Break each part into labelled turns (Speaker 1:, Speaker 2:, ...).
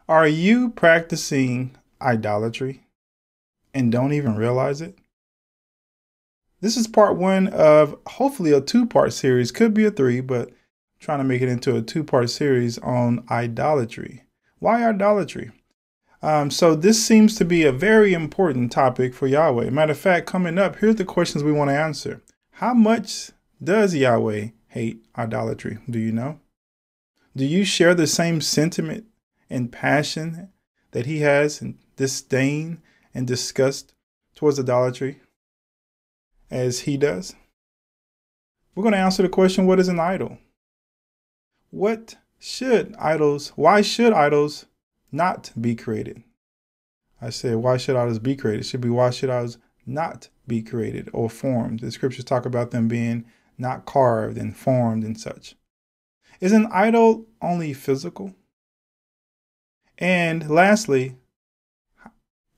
Speaker 1: Are you practicing idolatry and don't even realize it? This is part one of hopefully a two-part series. Could be a three, but I'm trying to make it into a two-part series on idolatry. Why idolatry? So this seems to be a very important topic for Yahweh. Matter of fact, coming up, here's the questions we want to answer. How much does Yahweh hate idolatry? Do you know? Do you share the same sentiment and passion that he has in disdain and disgust towards idolatry as he does? We're going to answer the question, what is an idol? Why should idols not be created? I said, why should idols be created? It should be, why should idols not be created or formed? The scriptures talk about them being not carved and formed and such. Is an idol only physical? And lastly,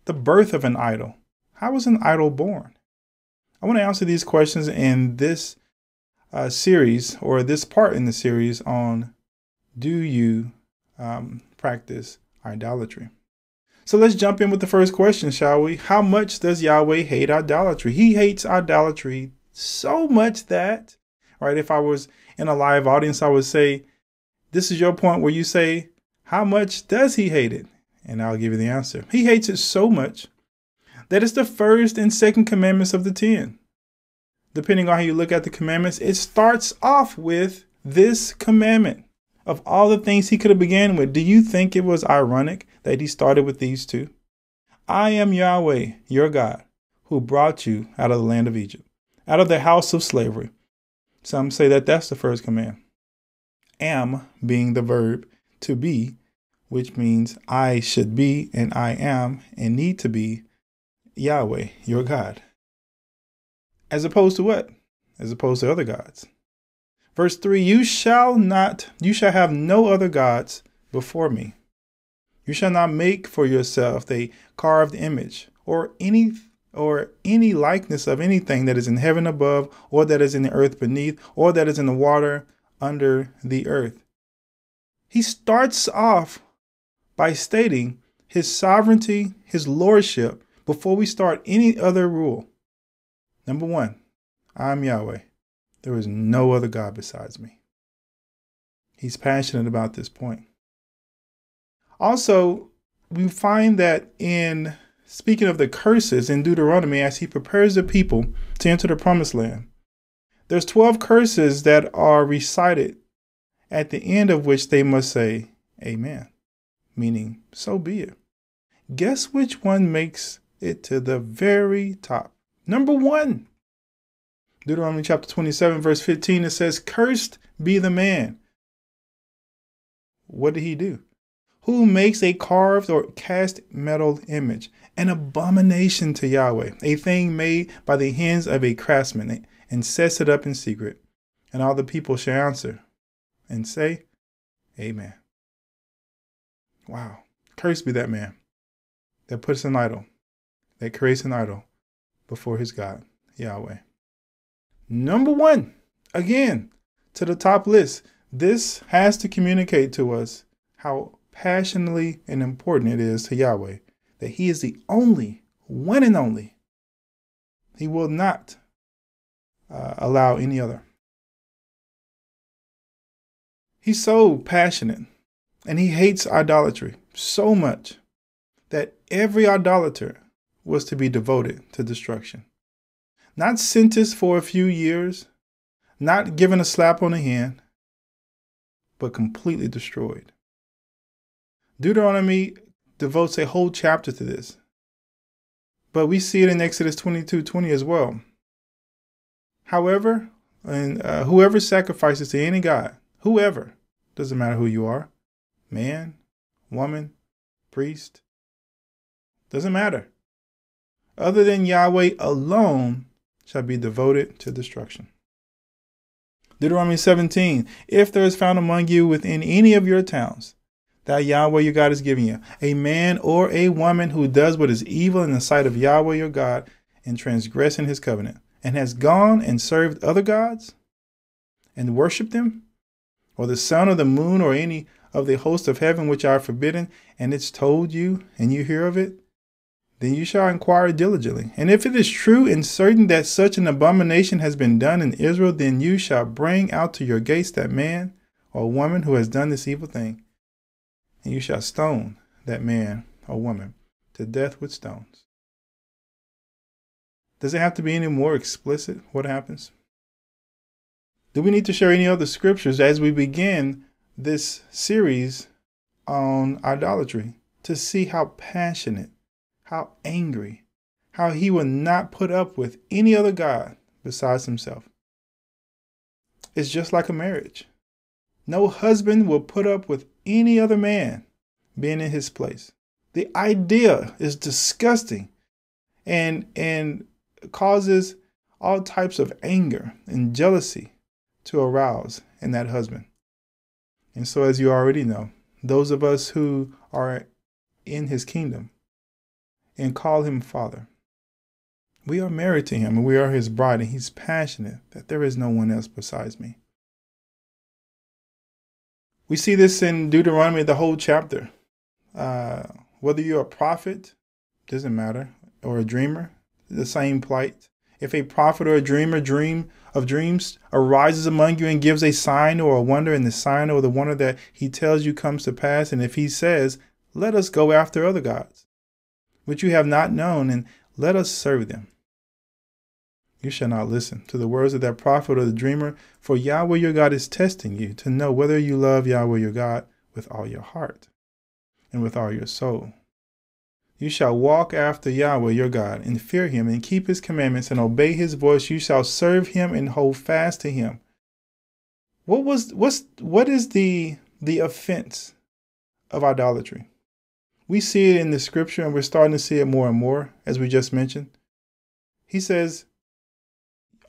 Speaker 1: the birth of an idol. How was an idol born? I want to answer these questions in this series, or this part in the series on, do you practice idolatry? So let's jump in with the first question, shall we? How much does Yahweh hate idolatry? He hates idolatry so much that, right, if I was in a live audience, I would say, this is your point where you say, how much does he hate it? And I'll give you the answer. He hates it so much that it's the first and second commandments of the 10. Depending on how you look at the commandments, it starts off with this commandment. Of all the things he could have began with, do you think it was ironic that he started with these two? I am Yahweh, your God, who brought you out of the land of Egypt, out of the house of slavery. Some say that that's the first command. Am being the verb to be, which means I should be and I am and need to be Yahweh, your God. As opposed to what? As opposed to other gods. Verse 3, you shall have no other gods before me. You shall not make for yourself a carved image or any likeness of anything that is in heaven above, or that is in the earth beneath, or that is in the water under the earth. He starts off by stating his sovereignty, his lordship, before we start any other rule. Number one, I'm Yahweh. There is no other God besides me. He's passionate about this point. Also, we find that in speaking of the curses in Deuteronomy, as he prepares the people to enter the promised land, there's 12 curses that are recited, at the end of which they must say, Amen, meaning, so be it. Guess which one makes it to the very top? Number one. Deuteronomy chapter 27, verse 15, it says, cursed be the man. What did he do? Who makes a carved or cast metal image, an abomination to Yahweh, a thing made by the hands of a craftsman, and sets it up in secret. And all the people shall answer and say, Amen. Wow. Cursed be that man that puts an idol, that creates an idol before his God, Yahweh. Number one, again, to the top list. This has to communicate to us how passionately and important it is to Yahweh that he is the only, one and only. He will not allow any other. He's so passionate and he hates idolatry so much that every idolater was to be devoted to destruction. Not sentenced for a few years, not given a slap on the hand, but completely destroyed. Deuteronomy devotes a whole chapter to this. But we see it in Exodus 22:20 as well. However, whoever sacrifices to any god, whoever, doesn't matter who you are, man, woman, priest, doesn't matter, other than Yahweh alone, shall be devoted to destruction. Deuteronomy 17, if there is found among you within any of your towns that Yahweh your God is giving you, a man or a woman who does what is evil in the sight of Yahweh your God and transgressing his covenant, and has gone and served other gods and worshipped them, or the sun or the moon or any of the host of heaven which are forbidden, and it's told you, and you hear of it, then you shall inquire diligently. And if it is true and certain that such an abomination has been done in Israel, then you shall bring out to your gates that man or woman who has done this evil thing, and you shall stone that man or woman to death with stones. Does it have to be any more explicit what happens? Do we need to share any other scriptures as we begin this series on idolatry to see how passionate, how angry, how he will not put up with any other God besides himself? It's just like a marriage. No husband will put up with any other man being in his place. The idea is disgusting and causes all types of anger and jealousy to arouse in that husband. And so, as you already know, those of us who are in his kingdom and call him Father, we are married to him and we are his bride, and he's passionate that there is no one else besides me. We see this in Deuteronomy, the whole chapter. Whether you're a prophet, doesn't matter, or a dreamer, the same plight. If a prophet or a dreamer dreams arises among you and gives a sign or a wonder, and the sign or the wonder that he tells you comes to pass, and if he says, let us go after other gods, which you have not known, and let us serve them, you shall not listen to the words of that prophet or the dreamer, for Yahweh your God is testing you to know whether you love Yahweh your God with all your heart and with all your soul. You shall walk after Yahweh your God and fear him and keep his commandments and obey his voice. You shall serve him and hold fast to him. What is the offense of idolatry? We see it in the scripture, and we're starting to see it more and more, as we just mentioned. He says,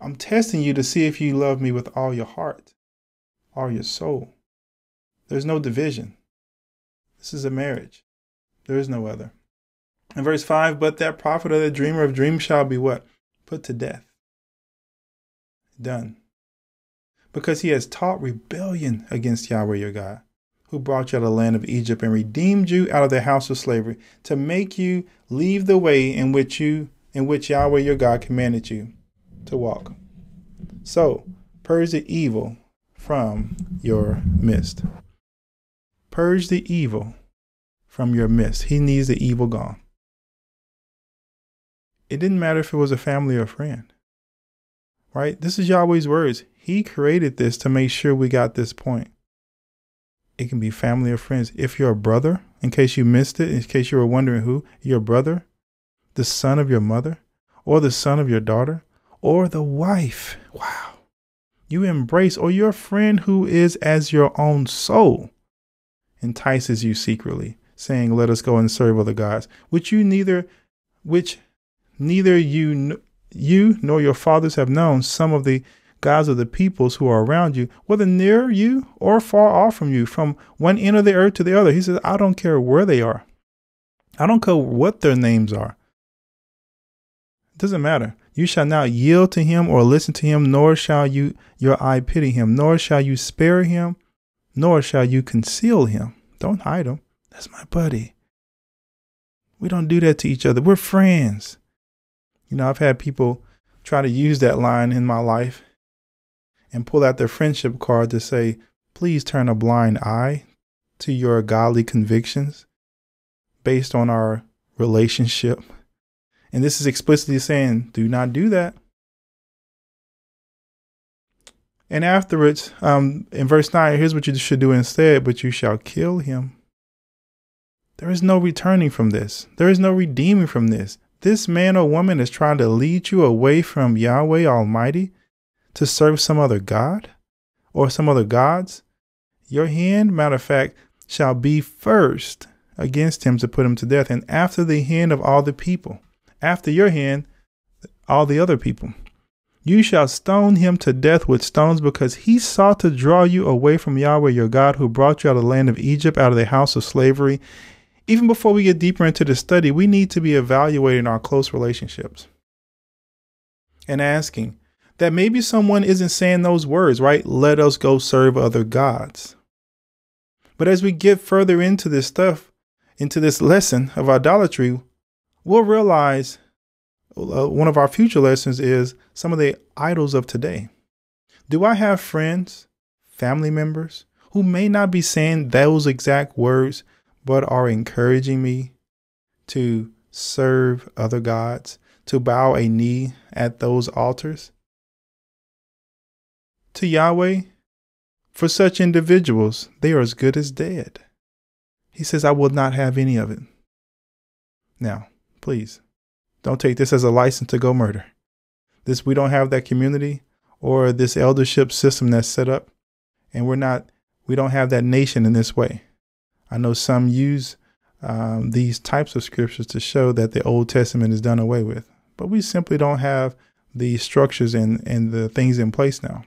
Speaker 1: I'm testing you to see if you love me with all your heart, all your soul. There's no division. This is a marriage. There is no other. In verse 5, but that prophet or the dreamer of dreams shall be what? Put to death. Done. Because he has taught rebellion against Yahweh your God, who brought you out of the land of Egypt and redeemed you out of the house of slavery, to make you leave the way in which Yahweh your God commanded you to walk. So, purge the evil from your midst. Purge the evil from your midst. He needs the evil gone. It didn't matter if it was a family or a friend, right? This is Yahweh's words. He created this to make sure we got this point. It can be family or friends. If you're a brother, in case you missed it, in case you were wondering who, your brother, the son of your mother, or the son of your daughter, or the wife. Wow. You embrace, or your friend who is as your own soul entices you secretly, saying, let us go and serve other gods, which neither you nor your fathers have known, some of the gods of the peoples who are around you, whether near you or far off from you, from one end of the earth to the other. He says, I don't care where they are. I don't care what their names are. It doesn't matter. You shall not yield to him or listen to him, nor shall your eye pity him, nor shall you spare him, nor shall you conceal him. Don't hide him. That's my buddy. We don't do that to each other. We're friends. You know, I've had people try to use that line in my life and pull out their friendship card to say, please turn a blind eye to your godly convictions based on our relationship. And this is explicitly saying, do not do that. And afterwards, in verse 9, here's what you should do instead, but you shall kill him. There is no returning from this. There is no redeeming from this. This man or woman is trying to lead you away from Yahweh Almighty to serve some other God or some other gods. Your hand, matter of fact, shall be first against him to put him to death, and after the hand of all the people. After your hand, all the other people. You shall stone him to death with stones, because he sought to draw you away from Yahweh your God, who brought you out of the land of Egypt, out of the house of slavery. Even before we get deeper into the study, we need to be evaluating our close relationships and asking that maybe someone isn't saying those words, right? Let us go serve other gods. But as we get further into this stuff, into this lesson of idolatry, we'll realize one of our future lessons is some of the idols of today. Do I have friends, family members who may not be saying those exact words, but are encouraging me to serve other gods, to bow a knee at those altars? To Yahweh, for such individuals, they are as good as dead. He says, I will not have any of it. Now, please, don't take this as a license to go murder. We don't have that community or this eldership system that's set up, and we don't have that nation in this way. I know some use these types of scriptures to show that the Old Testament is done away with, but we simply don't have the structures and the things in place now.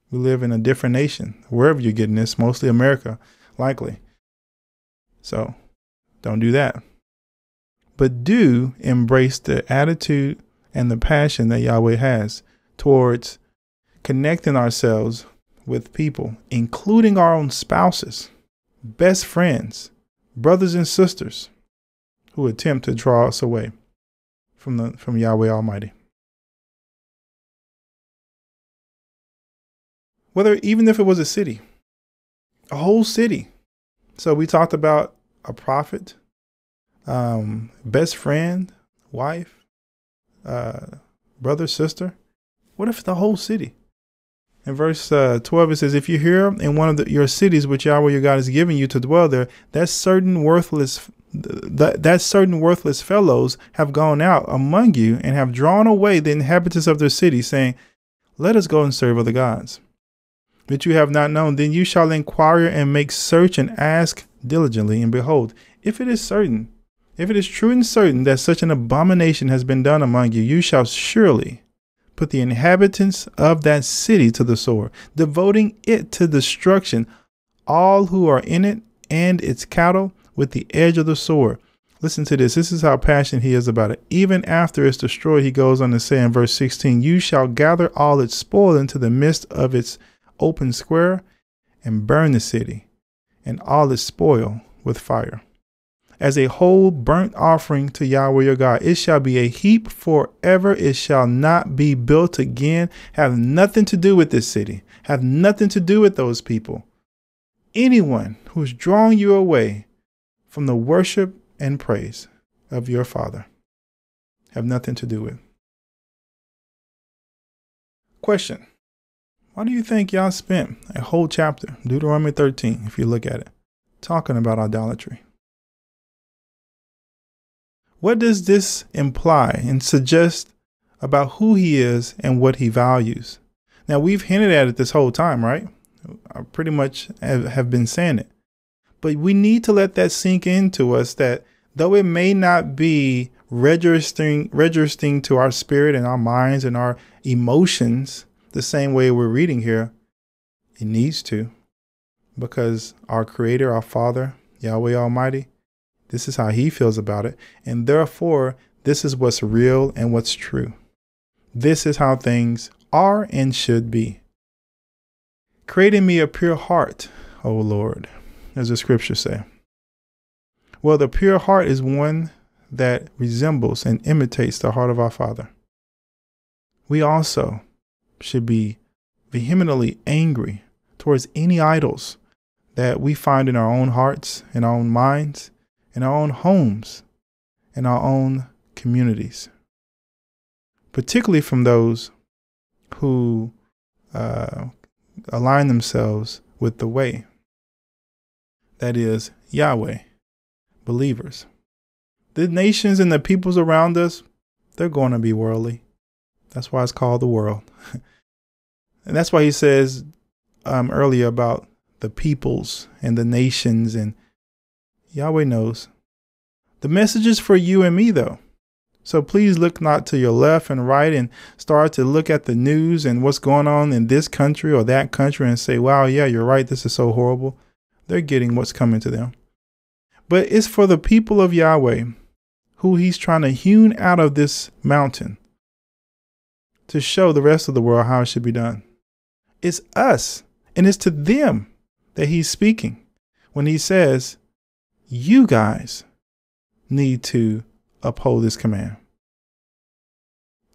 Speaker 1: We live in a different nation, wherever you're getting this, mostly America, likely. So don't do that. But do embrace the attitude and the passion that Yahweh has towards connecting ourselves with people, including our own spouses, best friends, brothers and sisters who attempt to draw us away from Yahweh Almighty. Even if it was a city, a whole city. So we talked about a prophet, best friend, wife, brother, sister. What if the whole city? In verse 12, it says, if you hear in one of your cities which Yahweh your God is giving you to dwell there, that certain worthless fellows have gone out among you and have drawn away the inhabitants of their city, saying, let us go and serve other gods, which you have not known. Then you shall inquire and make search and ask diligently. And behold, if it is true and certain that such an abomination has been done among you, you shall surely put the inhabitants of that city to the sword, devoting it to destruction, all who are in it and its cattle with the edge of the sword. Listen to this. This is how passionate he is about it. Even after it's destroyed, he goes on to say in verse 16, you shall gather all its spoil into the midst of its open square and burn the city and all its spoil with fire. As a whole burnt offering to Yahweh your God, it shall be a heap forever. It shall not be built again. Have nothing to do with this city. Have nothing to do with those people. Anyone who's drawing you away from the worship and praise of your Father, have nothing to do with. Question. Why do you think y'all spent a whole chapter, Deuteronomy 13, if you look at it, talking about idolatry? What does this imply and suggest about who he is and what he values? Now, we've hinted at it this whole time, right? I pretty much have been saying it. But we need to let that sink into us, that though it may not be registering to our spirit and our minds and our emotions the same way we're reading here, it needs to. Because our Creator, our Father, Yahweh Almighty, this is how he feels about it. And therefore, this is what's real and what's true. This is how things are and should be. Create in me a pure heart, O Lord, as the scriptures say. Well, the pure heart is one that resembles and imitates the heart of our Father. We also should be vehemently angry towards any idols that we find in our own hearts, in our own minds, in our own homes, in our own communities, particularly from those who align themselves with the way, that is Yahweh, believers. The nations and the peoples around us, they're going to be worldly. That's why it's called the world. And that's why he says earlier about the peoples and the nations, and Yahweh knows. The message is for you and me, though. So please look not to your left and right and start to look at the news and what's going on in this country or that country and say, wow, yeah, you're right. This is so horrible. They're getting what's coming to them. But it's for the people of Yahweh who he's trying to hewn out of this mountain to show the rest of the world how it should be done. It's us, and it's to them that he's speaking. when he says, you guys need to uphold this command.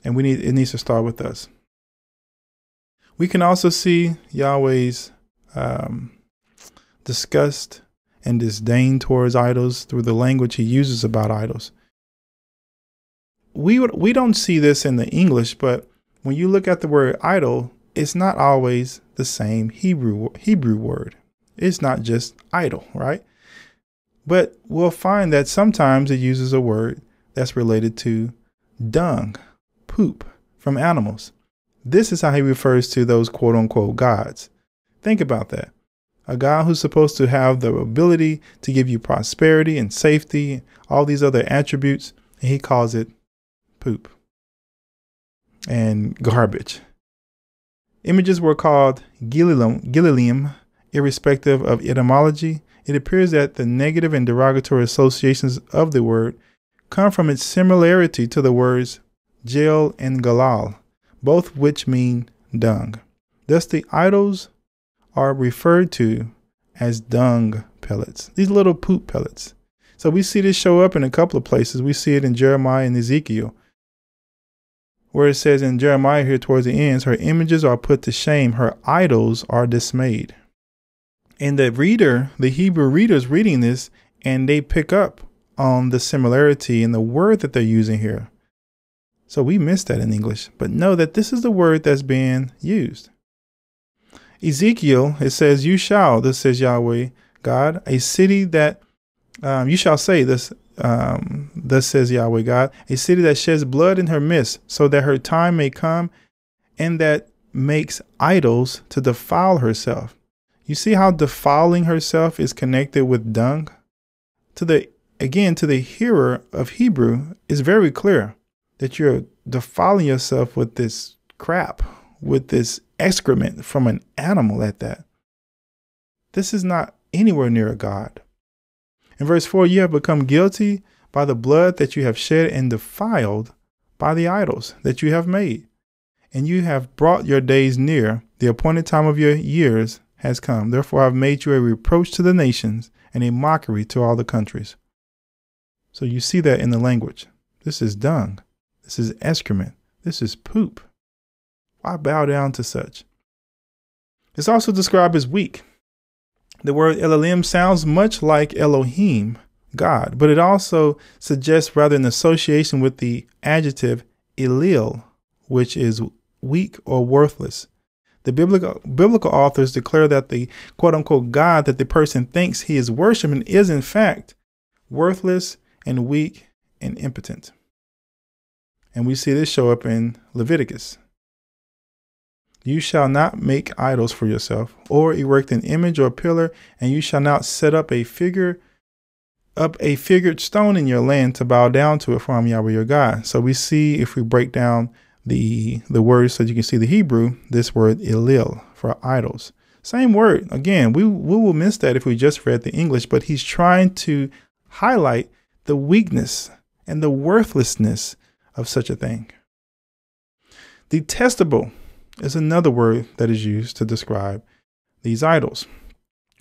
Speaker 1: And it needs to start with us. We can also see Yahweh's disgust and disdain towards idols through the language he uses about idols. We don't see this in the English, but when you look at the word idol, it's not always the same Hebrew word. It's not just idol, right? But we'll find that sometimes it uses a word that's related to dung, poop from animals. This is how he refers to those quote unquote gods. Think about that. A God who's supposed to have the ability to give you prosperity and safety, all these other attributes, and he calls it poop and garbage. Images were called Gililim, irrespective of etymology. It appears that the negative and derogatory associations of the word come from its similarity to the words Jel and Galal, both which mean dung. Thus, the idols are referred to as dung pellets, these little poop pellets. So we see this show up in a couple of places. We see it in Jeremiah and Ezekiel, where it says in Jeremiah here towards the ends, her images are put to shame, her idols are dismayed. And the Hebrew readers reading this, and they pick up on the similarity in the word that they're using here. So we missed that in English, but know that this is the word that's being used. Ezekiel, it says, you shall, this says Yahweh, God, a city that, you shall say this, thus says Yahweh God, a city that sheds blood in her midst, so that her time may come, and that makes idols to defile herself. You see how defiling herself is connected with dung? To the hearer of Hebrew, it's very clear that you're defiling yourself with this crap, with this excrement from an animal at that. This is not anywhere near a God. In verse 4, you have become guilty by the blood that you have shed and defiled by the idols that you have made. And you have brought your days near. The appointed time of your years has come. Therefore, I have made you a reproach to the nations and a mockery to all the countries. So you see that in the language. This is dung. This is excrement. This is poop. Why bow down to such? It's also described as weak. The word Elohim sounds much like Elohim, God, but it also suggests rather an association with the adjective Elil, which is weak or worthless. The biblical authors declare that the quote unquote God that the person thinks he is worshiping is in fact worthless and weak and impotent. And we see this show up in Leviticus. You shall not make idols for yourself, or erect an image or pillar, and you shall not set up a figured stone in your land to bow down to it, for I am Yahweh your God. So we see, if we break down the words so you can see the Hebrew, this word Elil for idols. Same word. Again, we will miss that if we just read the English, but he's trying to highlight the weakness and the worthlessness of such a thing. Detestable is another word that is used to describe these idols.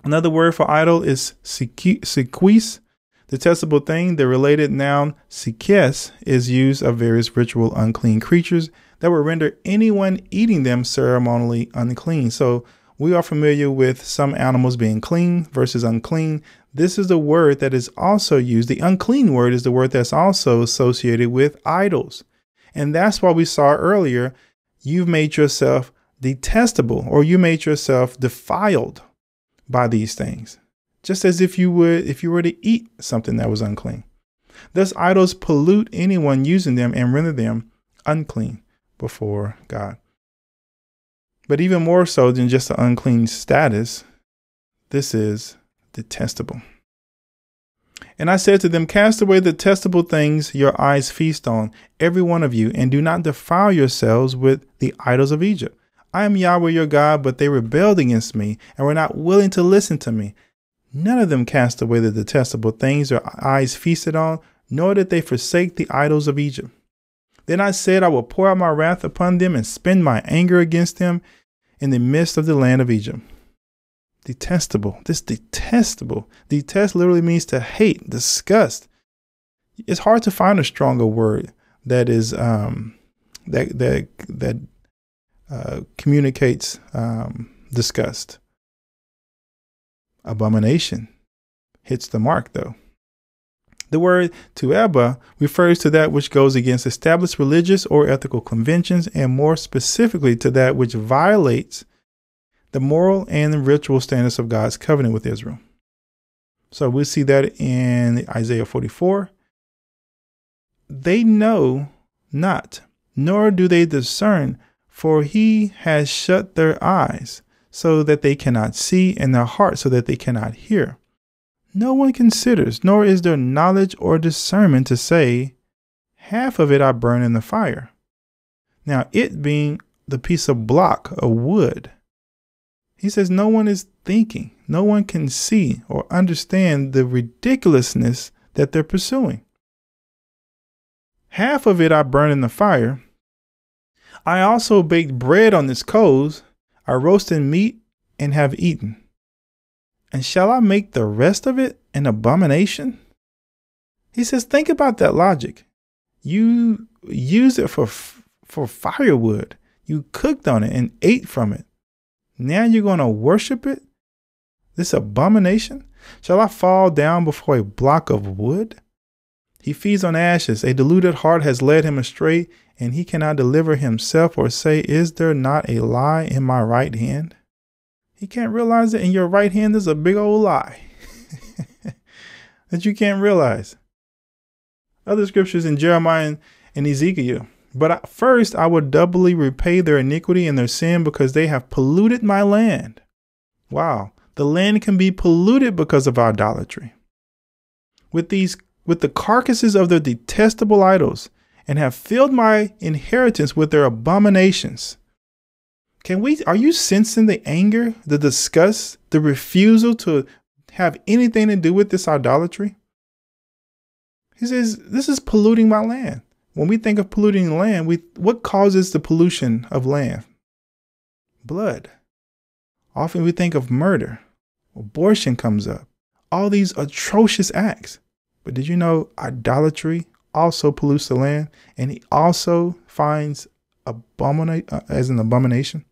Speaker 1: Another word for idol is sikwis, detestable thing. The related noun sikes is used of various ritual unclean creatures that would render anyone eating them ceremonially unclean. So we are familiar with some animals being clean versus unclean. This is the word that is also used. The unclean word is the word that's also associated with idols. And that's why we saw earlier, you've made yourself detestable, or you made yourself defiled by these things, just as if you were to eat something that was unclean. Thus, idols pollute anyone using them and render them unclean before God. But even more so than just the unclean status, this is detestable. And I said to them, cast away the detestable things your eyes feast on, every one of you, and do not defile yourselves with the idols of Egypt. I am Yahweh your God, but they rebelled against me and were not willing to listen to me. None of them cast away the detestable things their eyes feasted on, nor did they forsake the idols of Egypt. Then I said, I will pour out my wrath upon them and spend my anger against them in the midst of the land of Egypt. Detestable. This detestable. Detest literally means to hate, disgust. It's hard to find a stronger word that is communicates disgust. Abomination hits the mark, though. The word tu'aba refers to that which goes against established religious or ethical conventions, and more specifically to that which violates the moral and ritual standards of God's covenant with Israel. So we see that in Isaiah 44. They know not, nor do they discern, for he has shut their eyes so that they cannot see, and their heart so that they cannot hear. No one considers, nor is there knowledge or discernment to say, half of it I burn in the fire. Now, it being the piece of block of wood, he says no one is thinking, no one can see or understand the ridiculousness that they're pursuing. Half of it I burn in the fire. I also baked bread on its coals. I roasted meat and have eaten. And shall I make the rest of it an abomination? He says, think about that logic. You used it for firewood. You cooked on it and ate from it. Now you're going to worship it? This abomination? Shall I fall down before a block of wood? He feeds on ashes. A deluded heart has led him astray, and he cannot deliver himself or say, is there not a lie in my right hand? He can't realize that in your right hand there's a big old lie that you can't realize. Other scriptures in Jeremiah and Ezekiel. But first I will doubly repay their iniquity and their sin, because they have polluted my land. Wow. The land can be polluted because of idolatry. With the carcasses of their detestable idols, and have filled my inheritance with their abominations. Are you sensing the anger, the disgust, the refusal to have anything to do with this idolatry? He says, this is polluting my land. When we think of polluting the land, what causes the pollution of land? Blood. Often we think of murder. Abortion comes up. All these atrocious acts. But did you know idolatry also pollutes the land, and he also finds as an abomination?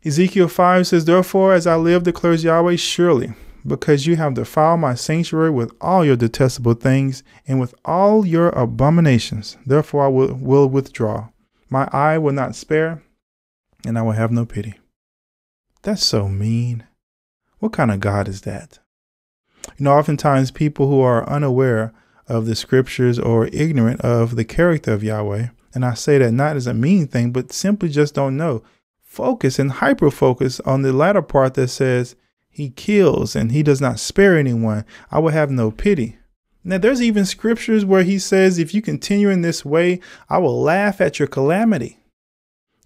Speaker 1: Ezekiel 5 says, therefore, as I live, declares Yahweh, surely, because you have defiled my sanctuary with all your detestable things and with all your abominations, therefore I will withdraw. My eye will not spare, and I will have no pity. That's so mean. What kind of God is that? You know, oftentimes people who are unaware of the scriptures or ignorant of the character of Yahweh, and I say that not as a mean thing, but simply just don't know, focus and hyper focus on the latter part that says he kills and he does not spare anyone. I will have no pity. Now, there's even scriptures where he says, if you continue in this way, I will laugh at your calamity.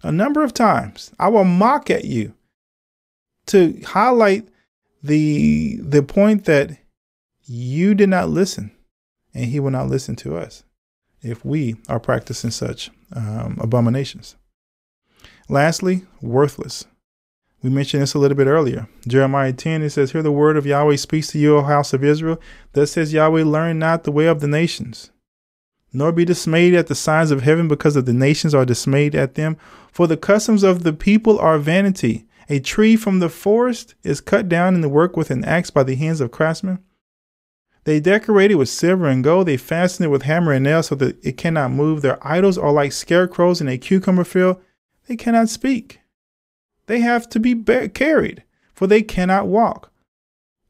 Speaker 1: A number of times I will mock at you, to highlight the point that you did not listen, and he will not listen to us if we are practicing such abominations. Lastly, worthless. We mentioned this a little bit earlier. Jeremiah 10, it says, hear the word of Yahweh speaks to you, O house of Israel. Thus says Yahweh, learn not the way of the nations, nor be dismayed at the signs of heaven, because of the nations are dismayed at them. For the customs of the people are vanity. A tree from the forest is cut down in the work with an axe by the hands of craftsmen. They decorate it with silver and gold. They fasten it with hammer and nail so that it cannot move. Their idols are like scarecrows in a cucumber field. They cannot speak. They have to be carried, for they cannot walk.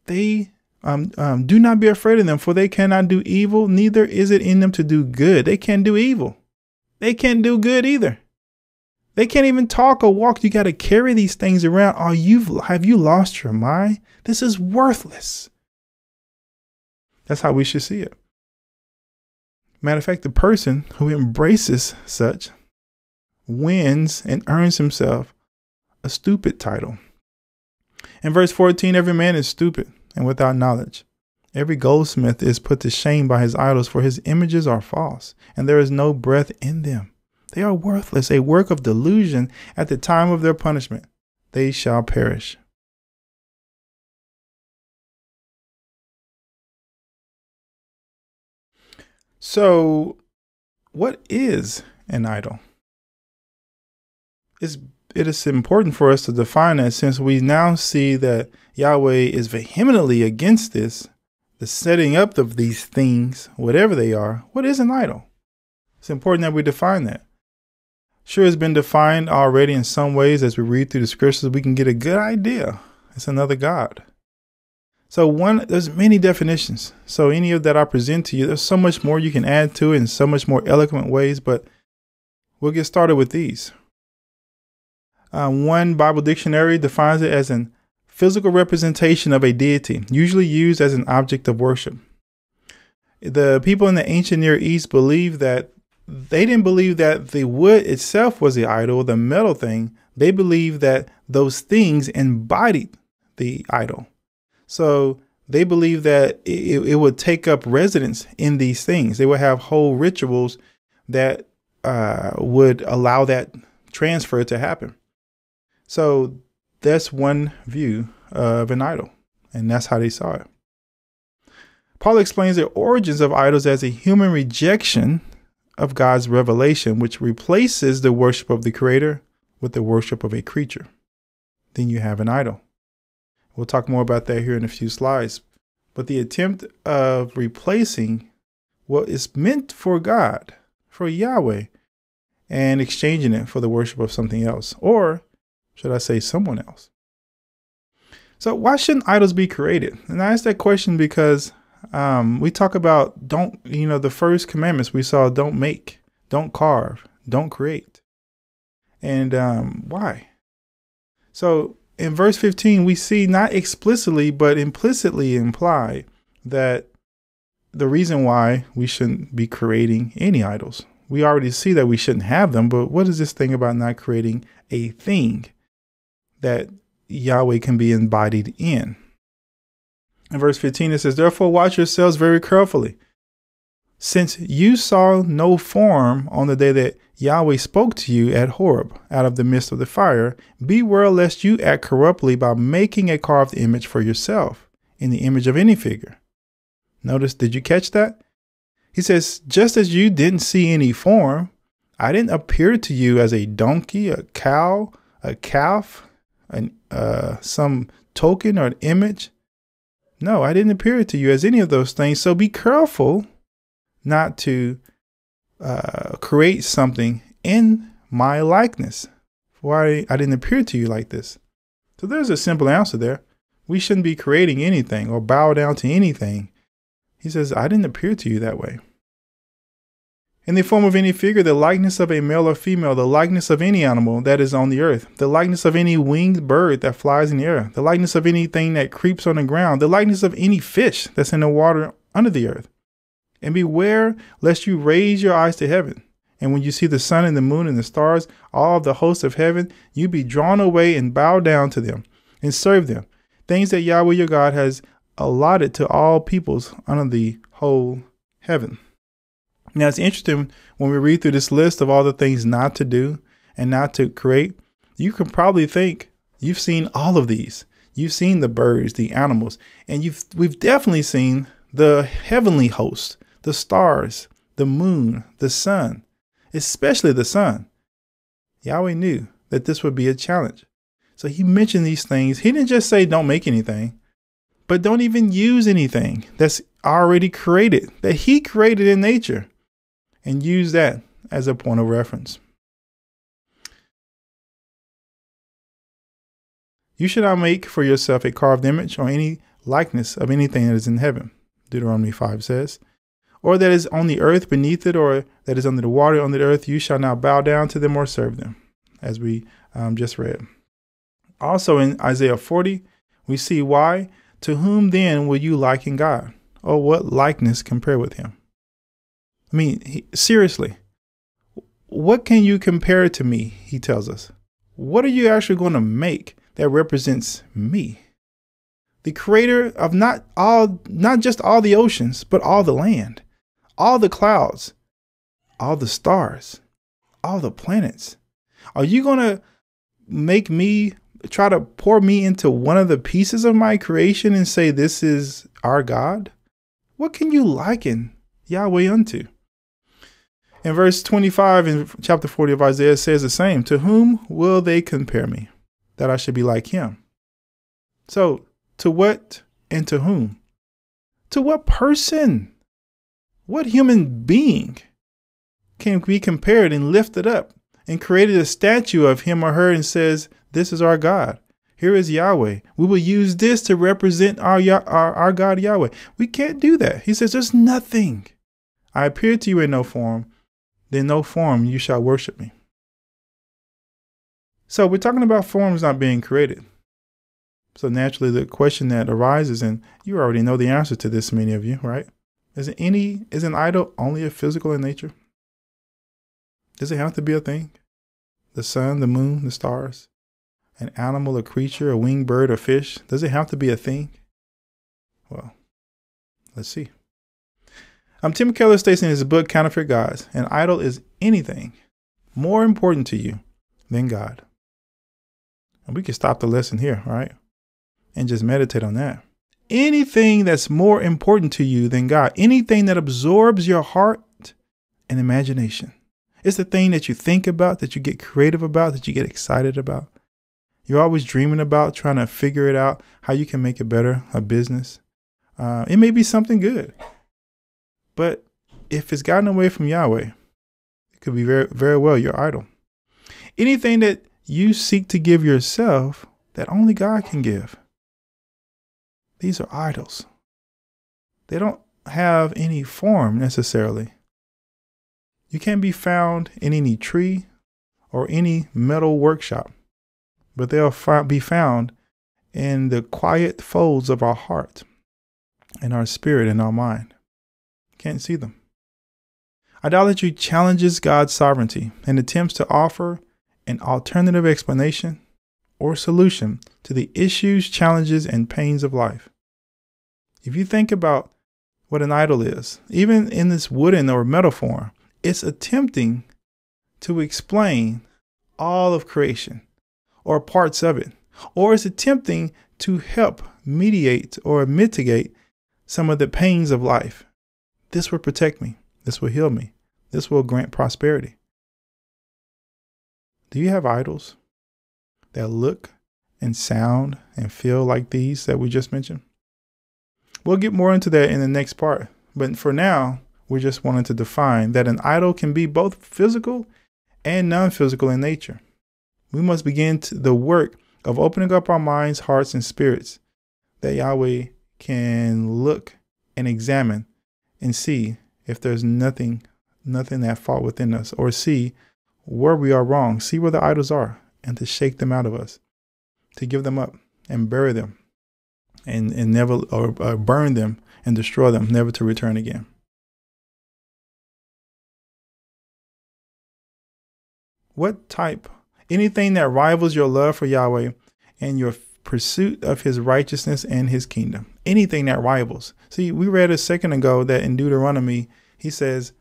Speaker 1: They do not be afraid of them, for they cannot do evil. Neither is it in them to do good. They can't do evil. They can't do good either. They can't even talk or walk. You got to carry these things around. Have you lost your mind? This is worthless. That's how we should see it. Matter of fact, the person who embraces such wins and earns himself a stupid title. In verse 14, every man is stupid and without knowledge. Every goldsmith is put to shame by his idols, for his images are false, and there is no breath in them. They are worthless, a work of delusion. At the time of their punishment, they shall perish. So, what is an idol? It is important for us to define that, since we now see that Yahweh is vehemently against this, the setting up of these things, whatever they are. What is an idol? It's important that we define that. Sure, it's been defined already in some ways. As we read through the scriptures, we can get a good idea. It's another God. So there's many definitions. So any of that I present to you, there's so much more you can add to it in so much more eloquent ways, but we'll get started with these. One Bible dictionary defines it as an physical representation of a deity, usually used as an object of worship. The people in the ancient Near East they didn't believe that the wood itself was the idol, the metal thing. They believed that those things embodied the idol. So they believed that it would take up residence in these things. They would have whole rituals that would allow that transfer to happen. So that's one view of an idol, and that's how they saw it. Paul explains the origins of idols as a human rejection of God's revelation, which replaces the worship of the Creator with the worship of a creature. Then you have an idol. We'll talk more about that here in a few slides. But the attempt of replacing what is meant for God, for Yahweh, and exchanging it for the worship of something else, or should I say someone else? So why shouldn't idols be created? And I ask that question because we talk about the first commandments we saw: don't make, don't carve, don't create. And why? So in verse 15, we see not explicitly, but implicitly implied that the reason why we shouldn't be creating any idols. We already see that we shouldn't have them, but what is this thing about not creating a thing that Yahweh can be embodied in? In verse 15, it says, "Therefore watch yourselves very carefully, since you saw no form on the day that Yahweh spoke to you at Horeb out of the midst of the fire. Beware lest you act corruptly by making a carved image for yourself in the image of any figure." Notice, did you catch that? He says, just as you didn't see any form, I didn't appear to you as a donkey, a cow, a calf, some token or an image. No, I didn't appear to you as any of those things. So be careful not to create something in my likeness. For I didn't appear to you like this. So there's a simple answer there. We shouldn't be creating anything or bow down to anything. He says, I didn't appear to you that way. In the form of any figure, the likeness of a male or female, the likeness of any animal that is on the earth, the likeness of any winged bird that flies in the air, the likeness of anything that creeps on the ground, the likeness of any fish that's in the water under the earth. And beware lest you raise your eyes to heaven, and when you see the sun and the moon and the stars, all of the hosts of heaven, you be drawn away and bow down to them and serve them, things that Yahweh your God has allotted to all peoples under the whole heaven. Now, it's interesting when we read through this list of all the things not to do and not to create. You can probably think you've seen all of these. You've seen the birds, the animals, and we've definitely seen the heavenly host, the stars, the moon, the sun, especially the sun. Yahweh knew that this would be a challenge. So he mentioned these things. He didn't just say don't make anything, but don't even use anything that's already created, that he created in nature, and use that as a point of reference. You should not make for yourself a carved image or any likeness of anything that is in heaven, Deuteronomy 5 says, or that is on the earth beneath it, or that is under the water on the earth. You shall not bow down to them or serve them, as we just read. Also in Isaiah 40, we see why. To whom then will you liken God? Or what likeness compare with him? I mean, seriously, what can you compare to me? He tells us. What are you actually going to make that represents me? The creator of not just all the oceans, but all the land, all the clouds, all the stars, all the planets. Are you going to make me try to pour me into one of the pieces of my creation and say this is our God? What can you liken Yahweh unto? In verse 25 in chapter 40 of Isaiah says the same. To whom will they compare me, that I should be like him? So, to what and to whom? To what person? What human being can be compared and lifted up and created a statue of him or her and says, this is our God. Here is Yahweh. We will use this to represent our God Yahweh. We can't do that. He says, there's nothing. I appear to you in no form. In no form you shall worship me. So we're talking about forms not being created. So naturally the question that arises, and you already know the answer to this, many of you, right? Is an idol only a physical in nature? Does it have to be a thing? The sun, the moon, the stars, an animal, a creature, a winged bird, a fish. Does it have to be a thing? Well, let's see. Tim Keller states in his book, Counterfeit Gods, an idol is anything more important to you than God. And we can stop the lesson here, right? And just meditate on that. Anything that's more important to you than God, anything that absorbs your heart and imagination. It's the thing that you think about, that you get creative about, that you get excited about. You're always dreaming about, trying to figure it out, how you can make it better, a business. It may be something good. But if it's gotten away from Yahweh, it could be very, very well your idol. Anything that you seek to give yourself that only God can give. These are idols. They don't have any form necessarily. You can't be found in any tree or any metal workshop, but they'll be found in the quiet folds of our heart and our spirit and our mind. Can't see them. Idolatry challenges God's sovereignty and attempts to offer an alternative explanation or solution to the issues, challenges, and pains of life. If you think about what an idol is, even in this wooden or metal form, it's attempting to explain all of creation or parts of it, or it's attempting to help mediate or mitigate some of the pains of life. This will protect me. This will heal me. This will grant prosperity. Do you have idols that look and sound and feel like these that we just mentioned? We'll get more into that in the next part. But for now, we just wanted to define that an idol can be both physical and non-physical in nature. We must begin the work of opening up our minds, hearts, and spirits that Yahweh can look and examine and see if there's nothing at fault within us, or see where we are wrong, see where the idols are, and to shake them out of us, to give them up and bury them and never, or burn them and destroy them, never to return again. Anything that rivals your love for Yahweh and your pursuit of his righteousness and his kingdom. Anything that rivals. See, we read a second ago that in Deuteronomy, he says,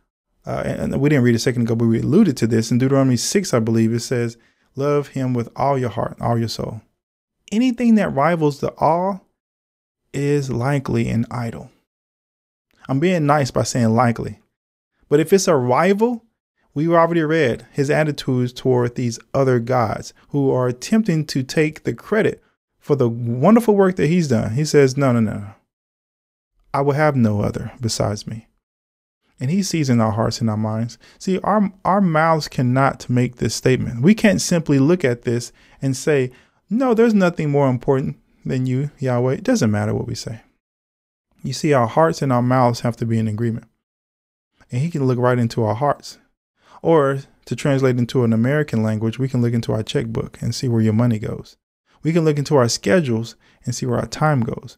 Speaker 1: and we didn't read a second ago, but we alluded to this. In Deuteronomy 6, I believe, it says, love him with all your heart, all your soul. Anything that rivals the all is likely an idol. I'm being nice by saying likely. But if it's a rival, we already read his attitudes toward these other gods who are attempting to take the credit for the wonderful work that he's done. He says, no. I will have no other besides me. And he sees in our hearts and our minds. See, our mouths cannot make this statement. We can't simply look at this and say, no, there's nothing more important than you, Yahweh. It doesn't matter what we say. You see, our hearts and our mouths have to be in agreement. And he can look right into our hearts. Or to translate into an American language, we can look into our checkbook and see where your money goes. We can look into our schedules and see where our time goes.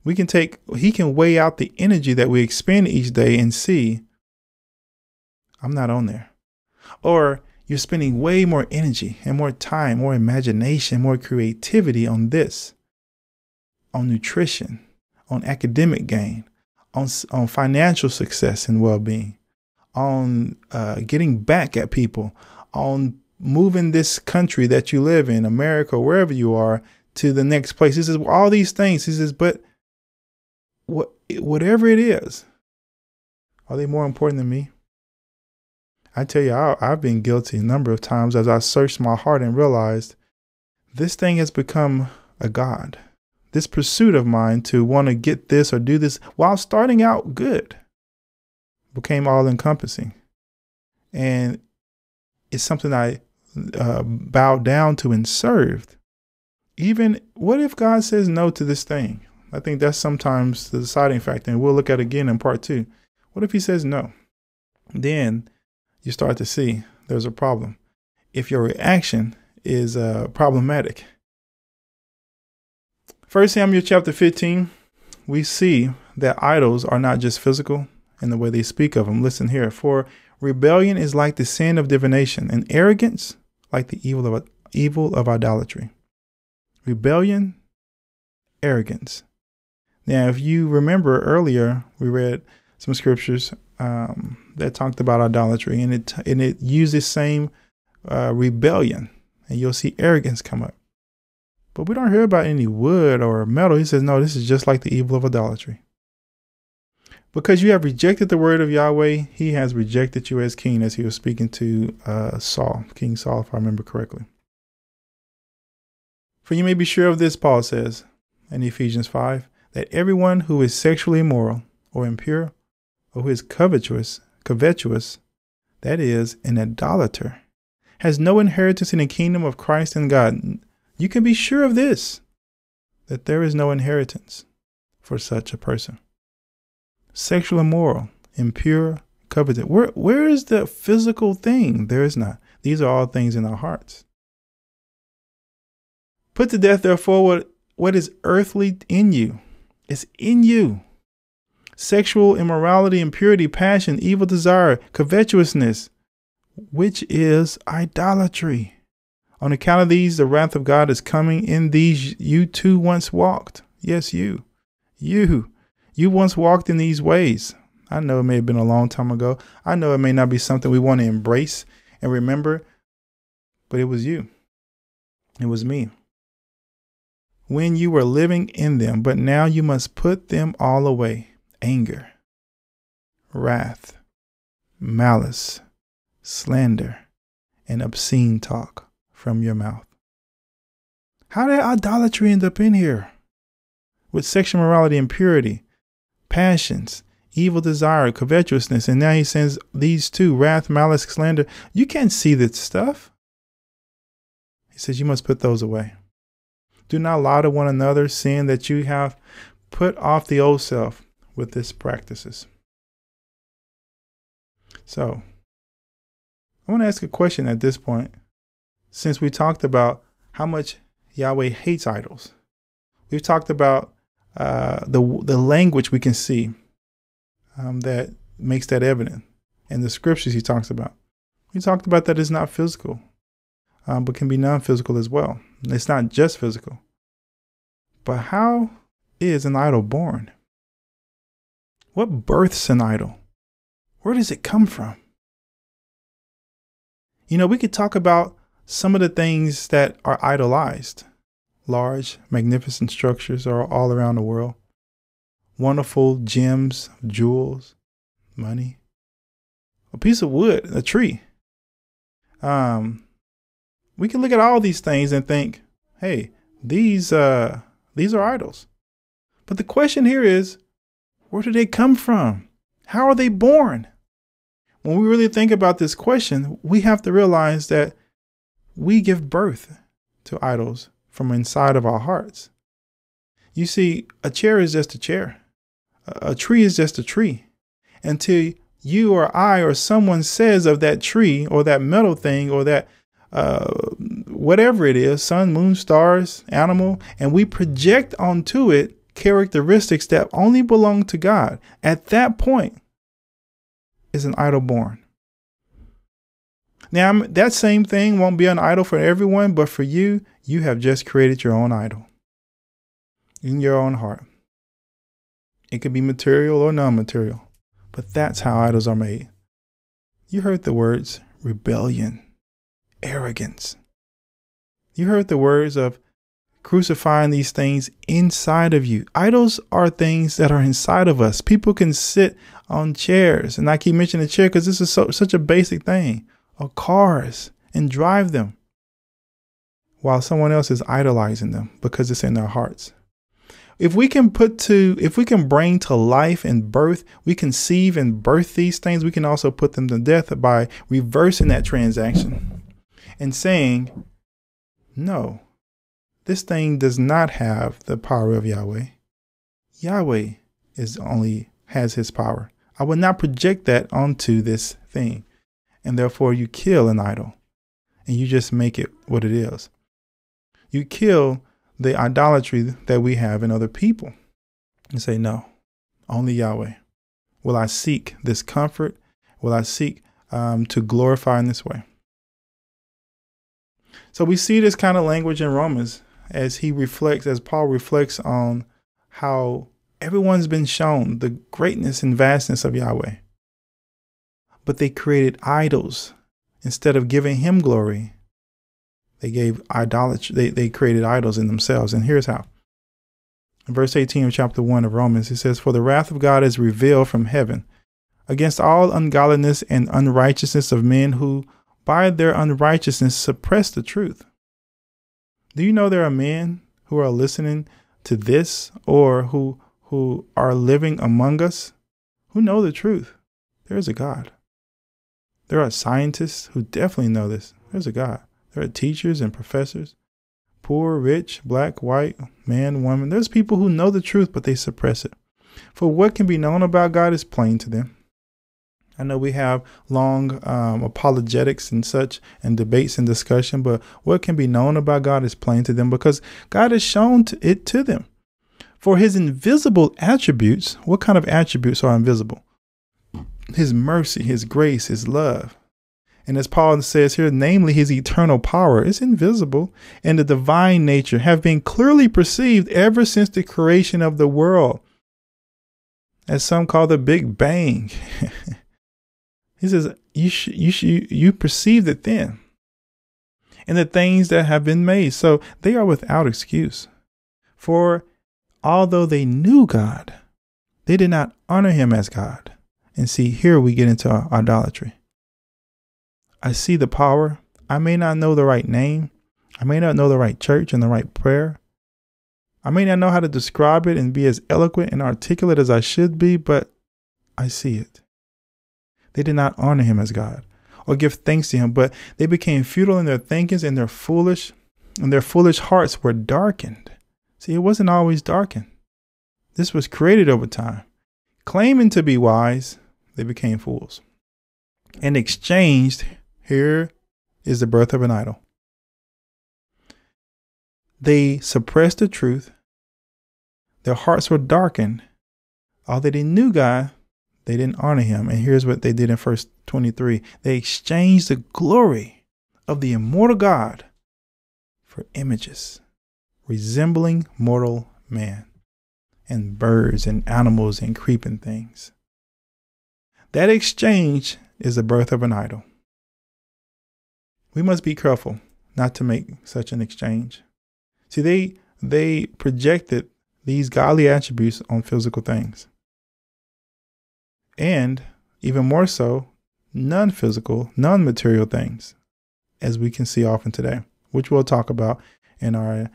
Speaker 1: He can weigh out the energy that we expend each day and see, I'm not on there. Or you're spending way more energy and more time, more imagination, more creativity on this, on nutrition, on academic gain, on financial success and well-being, on getting back at people, on moving this country that you live in, America, or wherever you are, to the next place. He says, well, all these things. He says, but whatever it is, Are they more important than me? I tell you, I've been guilty a number of times as I searched my heart and realized this thing has become a god. This pursuit of mine to want to get this or do this while starting out good became all encompassing. And it's something I bowed down to and served. Even what if God says no to this thing? I think that's sometimes the deciding factor. And we'll look at it again in part 2. What if he says no? Then you start to see there's a problem. If your reaction is problematic. 1 Samuel chapter 15, we see that idols are not just physical in the way they speak of them. Listen here. For rebellion is like the sin of divination, and arrogance like the evil of idolatry. Rebellion, arrogance. Now, if you remember earlier, we read some scriptures that talked about idolatry, and it used the same rebellion, and you'll see arrogance come up. But we don't hear about any wood or metal. He says, no, this is just like the evil of idolatry. Because you have rejected the word of Yahweh, he has rejected you as king, as he was speaking to Saul, King Saul, if I remember correctly. For you may be sure of this, Paul says in Ephesians 5, that everyone who is sexually immoral or impure or who is covetous, that is, an idolater, has no inheritance in the kingdom of Christ and God. You can be sure of this, that there is no inheritance for such a person. Sexual immoral, impure, covetous. Where is the physical thing? There is not. These are all things in our hearts. Put to death, therefore, what is earthly in you. It's in you. Sexual immorality, impurity, passion, evil desire, covetousness, which is idolatry. On account of these, the wrath of God is coming. In these you too once walked. Yes, you once walked in these ways. I know it may have been a long time ago. I know it may not be something we want to embrace and remember, but it was you. It was me. When you were living in them, but now you must put them all away. Anger, wrath, malice, slander, and obscene talk from your mouth. How did idolatry end up in here? With sexual morality, impurity, passions, evil desire, covetousness. And now he says these two, wrath, malice, slander. You can't see this stuff. He says you must put those away. Do not lie to one another, seeing that you have put off the old self with its practices. So I want to ask a question at this point. Since we talked about how much Yahweh hates idols, we've talked about the language we can see that makes that evident, and the scriptures he talks about. We talked about that it's not physical, but can be non-physical as well. It's not just physical. But how is an idol born? What births an idol? Where does it come from? You know, we could talk about some of the things that are idolized. Large, magnificent structures are all around the world. Wonderful gems, jewels, money, a piece of wood, a tree. We can look at all these things and think, hey, these are idols. But the question here is, where do they come from? How are they born? When we really think about this question, we have to realize that we give birth to idols from inside of our hearts. You see, a chair is just a chair. A tree is just a tree. Until you or I or someone says of that tree or that metal thing or that whatever it is, sun, moon, stars, animal, and we project onto it characteristics that only belong to God. At that point is an idol born. Now, that same thing won't be an idol for everyone, but for you, you have just created your own idol in your own heart. It could be material or non-material, but that's how idols are made. You heard the words rebellion, arrogance. You heard the words of crucifying these things inside of you. Idols are things that are inside of us. People can sit on chairs, and I keep mentioning the chair because this is such a basic thing, or cars, and drive them while someone else is idolizing them because it's in their hearts. If we can bring to life and birth, we conceive and birth these things, we can also put them to death by reversing that transaction and saying, no, this thing does not have the power of Yahweh. Yahweh has his power. I will not project that onto this thing. And therefore you kill an idol and you just make it what it is. You kill the idolatry that we have in other people and say, no, only Yahweh. Will I seek this comfort? Will I seek to glorify in this way? So we see this kind of language in Romans as Paul reflects on how everyone's been shown the greatness and vastness of Yahweh. But they created idols instead of giving him glory. They gave idolatry. They created idols in themselves. And here's how. In verse 18 of chapter 1 of Romans, it says, for the wrath of God is revealed from heaven against all ungodliness and unrighteousness of men who by their unrighteousness suppress the truth. Do you know there are men who are listening to this or who are living among us who know the truth? There is a God. There are scientists who definitely know this. There's a God. There are teachers and professors, poor, rich, black, white, man, woman. There's people who know the truth, but they suppress it. For what can be known about God is plain to them. I know we have long apologetics and such and debates and discussion, but what can be known about God is plain to them because God has shown it to them. For his invisible attributes, what kind of attributes are invisible? His mercy, his grace, his love. And as Paul says here, namely his eternal power is invisible, and the divine nature have been clearly perceived ever since the creation of the world, as some call the Big Bang. He says, you perceived it then, and the things that have been made. So they are without excuse. For although they knew God, they did not honor him as God. And see, here we get into idolatry. I see the power. I may not know the right name. I may not know the right church and the right prayer. I may not know how to describe it and be as eloquent and articulate as I should be, but I see it. They did not honor him as God or give thanks to him, but they became futile in their thinkings and their foolish hearts were darkened. See, it wasn't always darkened. This was created over time. Claiming to be wise, they became fools and exchanged. Here is the birth of an idol. They suppressed the truth. Their hearts were darkened. Although they knew God, they didn't honor him. And here's what they did in verse 23. They exchanged the glory of the immortal God for images resembling mortal man and birds and animals and creeping things. That exchange is the birth of an idol. We must be careful not to make such an exchange. See, they projected these godly attributes on physical things. And even more so, non-physical, non-material things, as we can see often today, which we'll talk about in our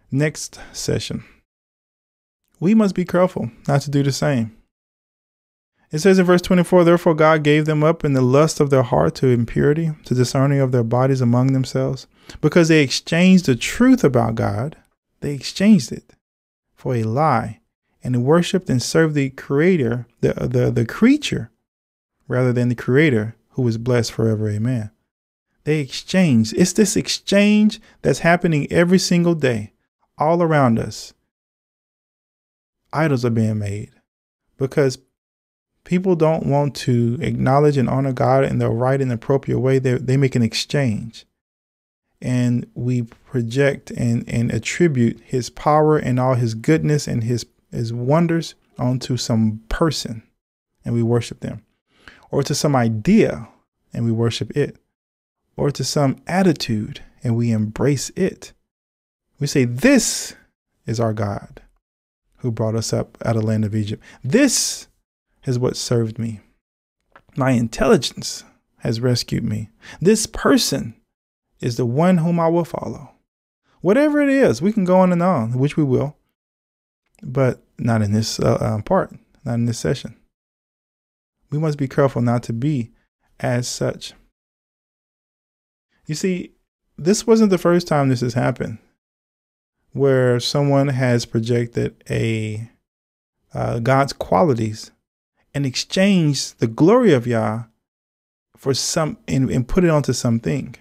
Speaker 1: next session. We must be careful not to do the same. It says in verse 24, therefore God gave them up in the lust of their heart to impurity, to discerning of their bodies among themselves, because they exchanged the truth about God. They exchanged it for a lie and worshipped and served the creator, the creature, rather than the creator who is blessed forever. Amen. They exchanged. It's this exchange that's happening every single day all around us. Idols are being made because people don't want to acknowledge and honor God in the right and appropriate way. They make an exchange. And we project and attribute his power and all his goodness and his wonders onto some person, and we worship them. Or to some idea, and we worship it. Or to some attitude, and we embrace it. We say, this is our God who brought us up out of the land of Egypt. This is what served me. My intelligence has rescued me. This person is the one whom I will follow. Whatever it is, we can go on and on, which we will, but not in this part, not in this session. We must be careful not to be as such. You see, this wasn't the first time this has happened, where someone has projected God's qualities and exchanged the glory of Yah for some and put it onto something.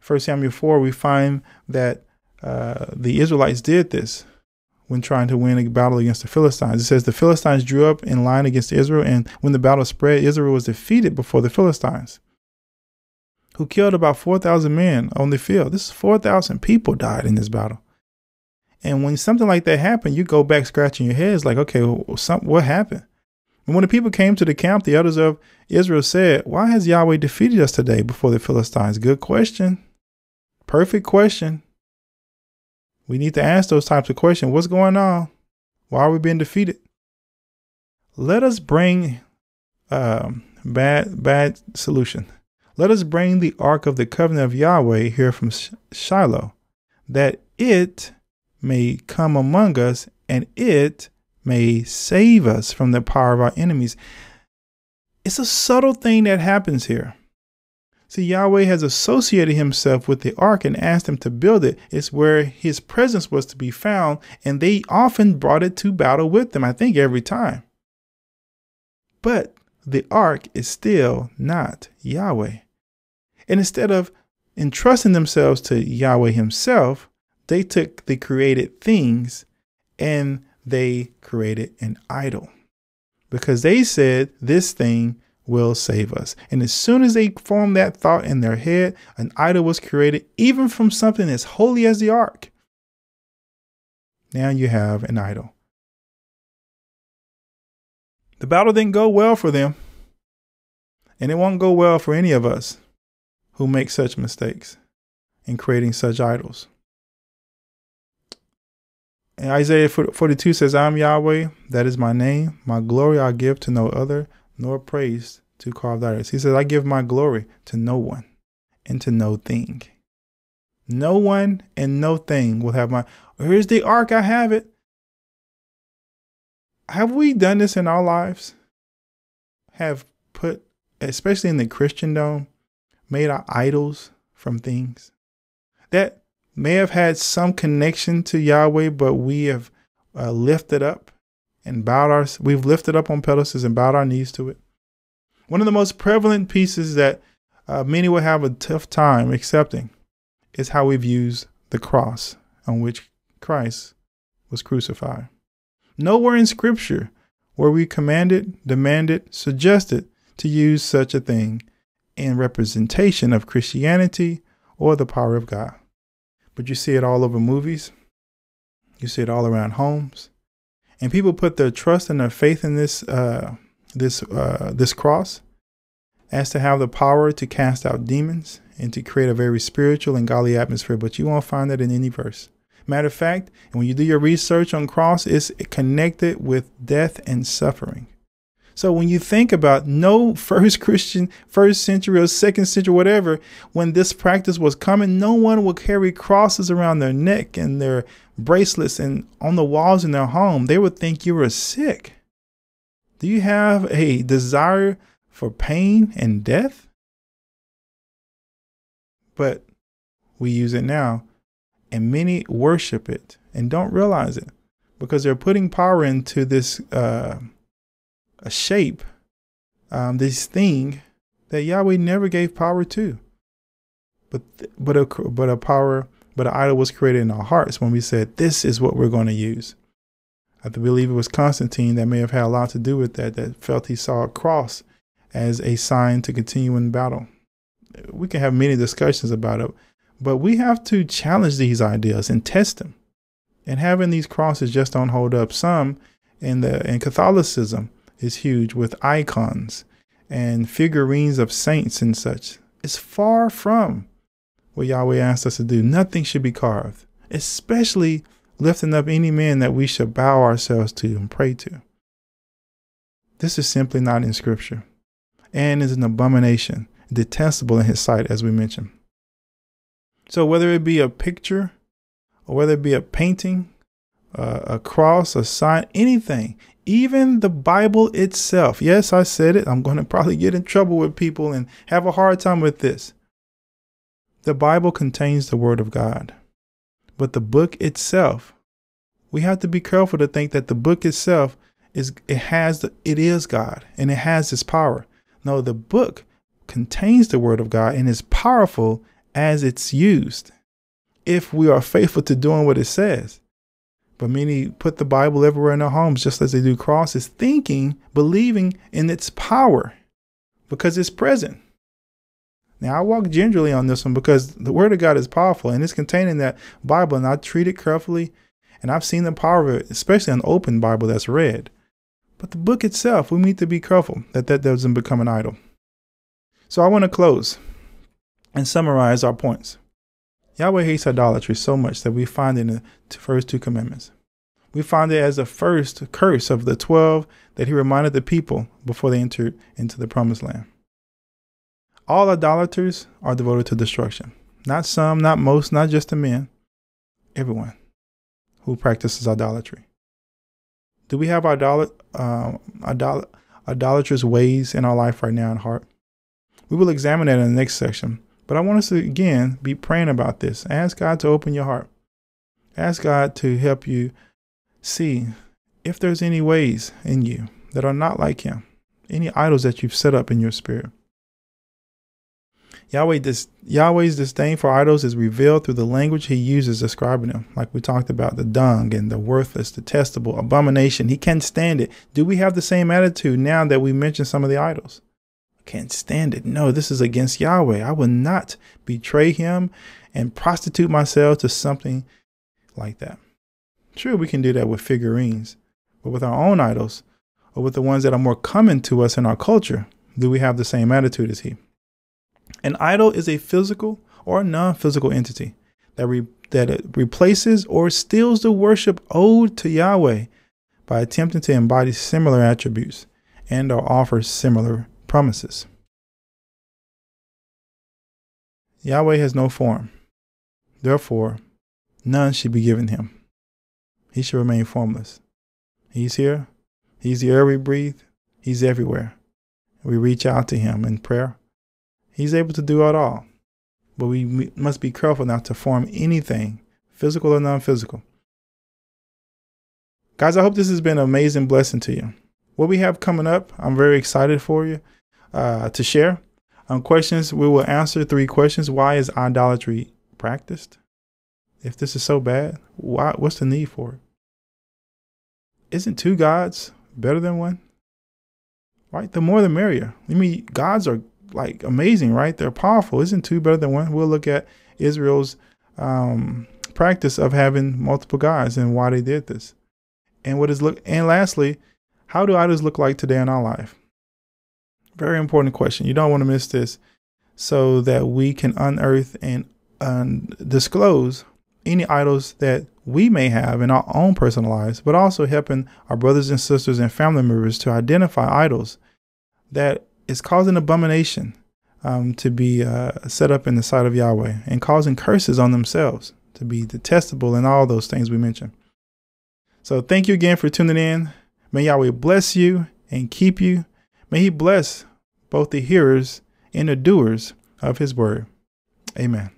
Speaker 1: 1 Samuel 4, we find that the Israelites did this when trying to win a battle against the Philistines. It says the Philistines drew up in line against Israel, and when the battle spread, Israel was defeated before the Philistines, who killed about 4,000 men on the field. This is 4,000 people died in this battle. And when something like that happened, you go back scratching your heads like, okay, what happened? And when the people came to the camp, the elders of Israel said, why has Yahweh defeated us today before the Philistines? Good question. Perfect question. We need to ask those types of questions. What's going on? Why are we being defeated? Let us bring bad solution. Let us bring the ark of the covenant of Yahweh here from Shiloh, that it may come among us and it may save us from the power of our enemies. It's a subtle thing that happens here. See, Yahweh has associated himself with the ark and asked him to build it. It's where his presence was to be found, and they often brought it to battle with them, I think every time. But the ark is still not Yahweh. And instead of entrusting themselves to Yahweh himself, they took the created things and they created an idol, because they said this thing will save us. And as soon as they formed that thought in their head, an idol was created, even from something as holy as the ark. Now you have an idol. The battle didn't go well for them, and it won't go well for any of us who make such mistakes in creating such idols. And Isaiah 42 says, I am Yahweh, that is my name. My glory I give to no other, nor praise to carved idols. He says, I give my glory to no one and to no thing. No one and no thing will have my, here's the ark, I have it. Have we done this in our lives? Have put, especially in the Christendom, made our idols from things that may have had some connection to Yahweh, but we have lifted up and we've lifted up on pedestals and bowed our knees to it. One of the most prevalent pieces that many will have a tough time accepting is how we've used the cross on which Christ was crucified. Nowhere in Scripture were we commanded, demanded, suggested to use such a thing in representation of Christianity or the power of God. But you see it all over movies. You see it all around homes. And people put their trust and their faith in this cross as to have the power to cast out demons and to create a very spiritual and godly atmosphere. But you won't find that in any verse. Matter of fact, when you do your research on cross, it's connected with death and suffering. So when you think about no first century or second century, whatever, when this practice was coming, no one would carry crosses around their neck and their bracelets and on the walls in their home. They would think you were sick. Do you have a desire for pain and death? But we use it now, and many worship it and don't realize it because they're putting power into this a shape, this thing that Yahweh never gave power to. But an idol was created in our hearts when we said, this is what we're going to use. I believe it was Constantine that may have had a lot to do with that felt he saw a cross as a sign to continue in battle. We can have many discussions about it, but we have to challenge these ideas and test them. And having these crosses just don't hold up. Some in Catholicism is huge with icons and figurines of saints and such. It's far from what Yahweh asked us to do. Nothing should be carved. especially lifting up any men that we should bow ourselves to and pray to. This is simply not in Scripture and is an abomination, detestable in his sight, as we mentioned. So whether it be a picture or whether it be a painting, a cross, a sign, anything, even the Bible itself. Yes, I said it. I'm going to probably get in trouble with people and have a hard time with this. The Bible contains the Word of God, but the book itself, we have to be careful to think that the book itself it is God and it has its power. No, the book contains the Word of God and is powerful as it's used, if we are faithful to doing what it says. But many put the Bible everywhere in their homes, just as they do crosses, believing in its power because it's present. Now, I walk gingerly on this one because the Word of God is powerful and it's contained in that Bible, and I treat it carefully, and I've seen the power of it, especially an open Bible that's read. But the book itself, we need to be careful that doesn't become an idol. So I want to close and summarize our points. Yahweh hates idolatry so much that we find it in the first 2 commandments. We find it as the first curse of the 12 that he reminded the people before they entered into the promised land. All idolaters are devoted to destruction. Not some, not most, not just the men. Everyone who practices idolatry. Do we have idolatrous ways in our life right now in heart? We will examine that in the next section. But I want us to, again, be praying about this. Ask God to open your heart. Ask God to help you see if there's any ways in you that are not like him. Any idols that you've set up in your spirit. Yahweh's disdain for idols is revealed through the language he uses describing them. Like we talked about, the dung and the worthless, detestable, abomination. He can't stand it. Do we have the same attitude now that we mentioned some of the idols? Can't stand it. No, this is against Yahweh. I will not betray him and prostitute myself to something like that. Sure, we can do that with figurines, but with our own idols or with the ones that are more common to us in our culture, do we have the same attitude as he? An idol is a physical or non-physical entity that replaces or steals the worship owed to Yahweh by attempting to embody similar attributes and or offer similar promises. Yahweh has no form. Therefore, none should be given him. He should remain formless. He's here. He's the air we breathe. He's everywhere. We reach out to him in prayer. He's able to do it all. But we must be careful not to form anything, physical or non-physical. Guys, I hope this has been an amazing blessing to you. What we have coming up, I'm very excited for you to share. Questions, we will answer 3 questions. Why is idolatry practiced? If this is so bad, what's the need for it? Isn't 2 gods better than 1? Right? The more the merrier. I mean, gods are like amazing, right? They're powerful. Isn't 2 better than 1? We'll look at Israel's practice of having multiple gods and why they did this. And and lastly, how do idols look like today in our life? Very important question. You don't want to miss this, so that we can unearth and disclose any idols that we may have in our own personal lives, but also helping our brothers and sisters and family members to identify idols that is causing abomination to be set up in the sight of Yahweh and causing curses on themselves to be detestable and all those things we mentioned. So thank you again for tuning in. May Yahweh bless you and keep you. May he bless both the hearers and the doers of his word. Amen.